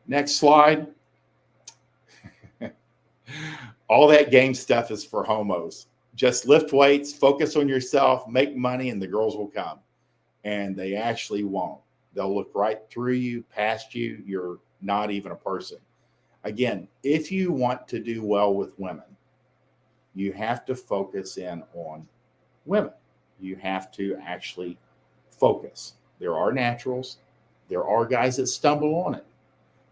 Next slide. All that game stuff is for homos. Just lift weights, focus on yourself, make money, and the girls will come. And they actually won't. They'll look right through you, past you. You're not even a person. Again, if you want to do well with women, you have to focus in on women. You have to actually focus. There are naturals. There are guys that stumble on it.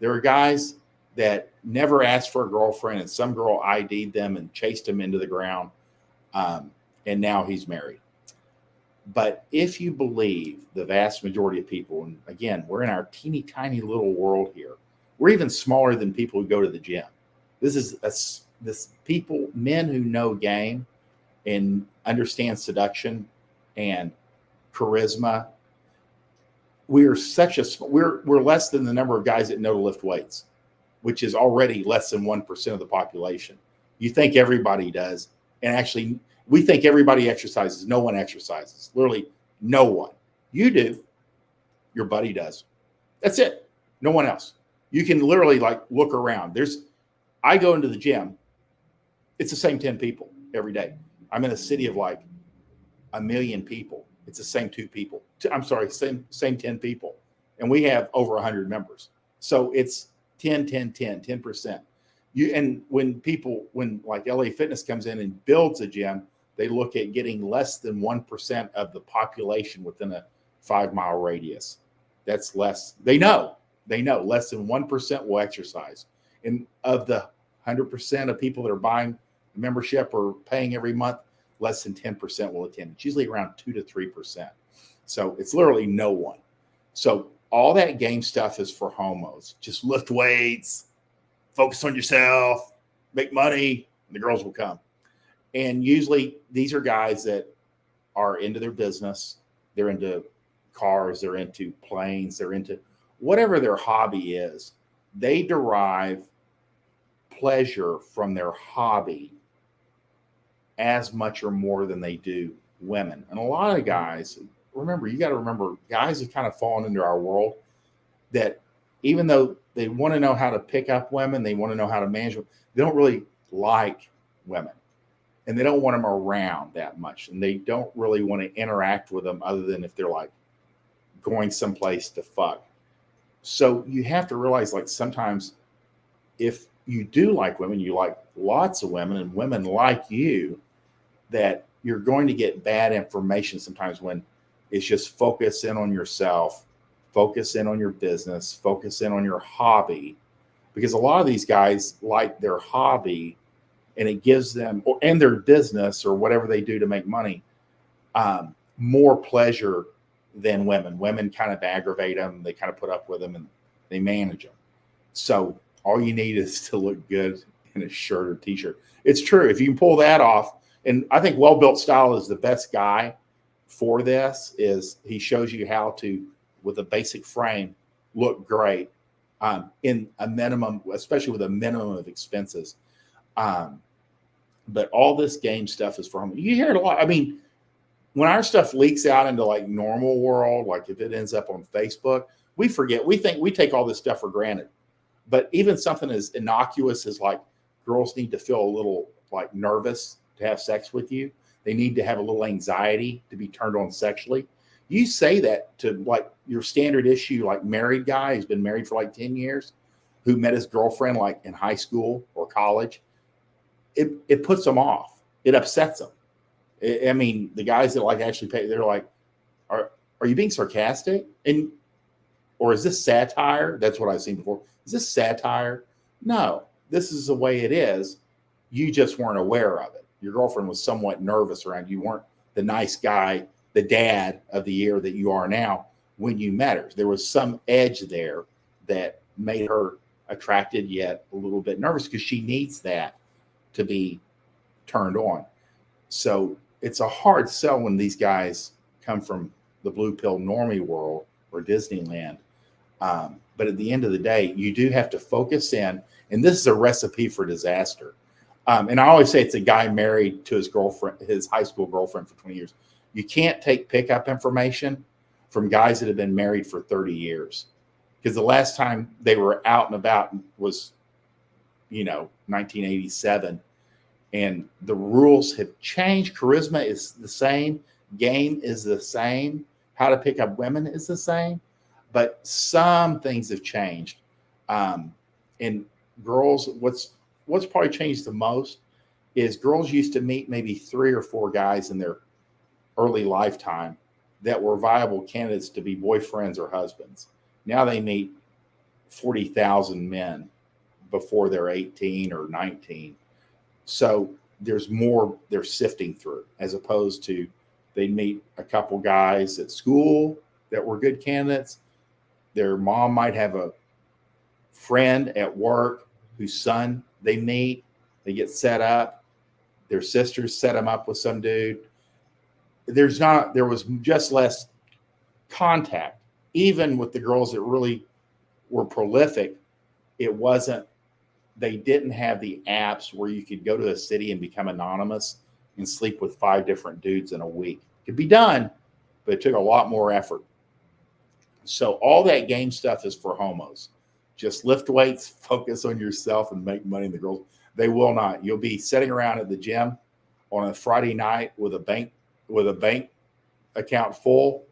There are guys that never asked for a girlfriend, and some girl ID'd them and chased him into the ground, and now he's married. But if you believe the vast majority of people, and again, we're in our teeny tiny little world here. We're even smaller than people who go to the gym. This is this people, men who know game and understand seduction and charisma. We're less than the number of guys that know to lift weights, which is already less than 1% of the population. You think everybody does, and actually we think everybody exercises. No one exercises. Literally no one. You do. Your buddy does. That's it. No one else. You can literally like look around. I go into the gym. It's the same 10 people every day. I'm in a city of like 1 million people. It's the same 2 people. I'm sorry, same 10 people. And we have over 100 members. So it's 10%. When like LA Fitness comes in and builds a gym, they look at getting less than 1% of the population within a 5-mile radius. That's less. They know less than 1% will exercise. And of the 100% of people that are buying membership or paying every month, less than 10% will attend. It's usually around 2 to 3%. So it's literally no one. So all that game stuff is for homos. Just lift weights, focus on yourself, make money, and the girls will come. And usually these are guys that are into their business. They're into cars. They're into planes. They're into whatever their hobby is. They derive pleasure from their hobby as much or more than they do women. And a lot of guys, you got to remember, guys have kind of fallen into our world that even though they want to know how to pick up women, they want to know how to manage them, they don't really like women. And they don't want them around that much. And they don't really want to interact with them other than if they're like going someplace to fuck. So you have to realize, like, sometimes if you do like women, you like lots of women and women like you, that you're going to get bad information sometimes when it's just focus in on yourself, focus in on your business, focus in on your hobby. Because a lot of these guys like their hobby and it gives them, and their business or whatever they do to make money, more pleasure than women. Women kind of aggravate them. They kind of put up with them and they manage them. So all you need is to look good in a shirt or t-shirt. It's true. If you can pull that off, and I think Well-Built Style is the best guy for this, is he shows you how to, with a basic frame, look great in a minimum, especially with a minimum of expenses. But all this game stuff is for home. You hear it a lot. I mean, when our stuff leaks out into like normal world, like if it ends up on Facebook, we forget. We think we take all this stuff for granted. But even something as innocuous as like girls need to feel a little like nervous to have sex with you. They need to have a little anxiety to be turned on sexually. You say that to like your standard issue, like married guy who's been married for like 10 years, who met his girlfriend like in high school or college. It puts them off. It upsets them. I mean, the guys that like actually pay, they're like, are you being sarcastic? Or is this satire? That's what I've seen before. Is this satire? No, this is the way it is. You just weren't aware of it. Your girlfriend was somewhat nervous around you. You weren't the nice guy, the dad of the year that you are now when you met her. There was some edge there that made her attracted yet a little bit nervous because she needs that to be turned on. So it's a hard sell when these guys come from the blue pill normie world or Disneyland. But at the end of the day, you do have to focus in, and this is a recipe for disaster. And I always say it's a guy married to his girlfriend, his high school girlfriend for 20 years. You can't take pickup information from guys that have been married for 30 years. because the last time they were out and about was, 1987, and the rules have changed. Charisma is the same, game is the same, how to pick up women is the same, but some things have changed. And girls, what's probably changed the most is girls used to meet maybe 3 or 4 guys in their early lifetime that were viable candidates to be boyfriends or husbands. Now they meet 40,000 men before they're 18 or 19. So there's more they're sifting through, as opposed to they meet a couple guys at school that were good candidates. Their mom might have a friend at work whose son they meet, they get set up. Their sisters set them up with some dude. There was just less contact. Even with the girls that really were prolific, they didn't have the apps where you could go to a city and become anonymous and sleep with 5 different dudes in a week. It could be done, but it took a lot more effort. So all that game stuff is for homos. Just lift weights, focus on yourself, and make money. The girls, they will not. You'll be sitting around at the gym on a Friday night with a bank account full,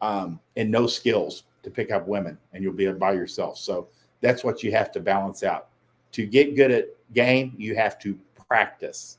and no skills to pick up women, and you'll be by yourself. So that's what you have to balance out. To get good at game, you have to practice.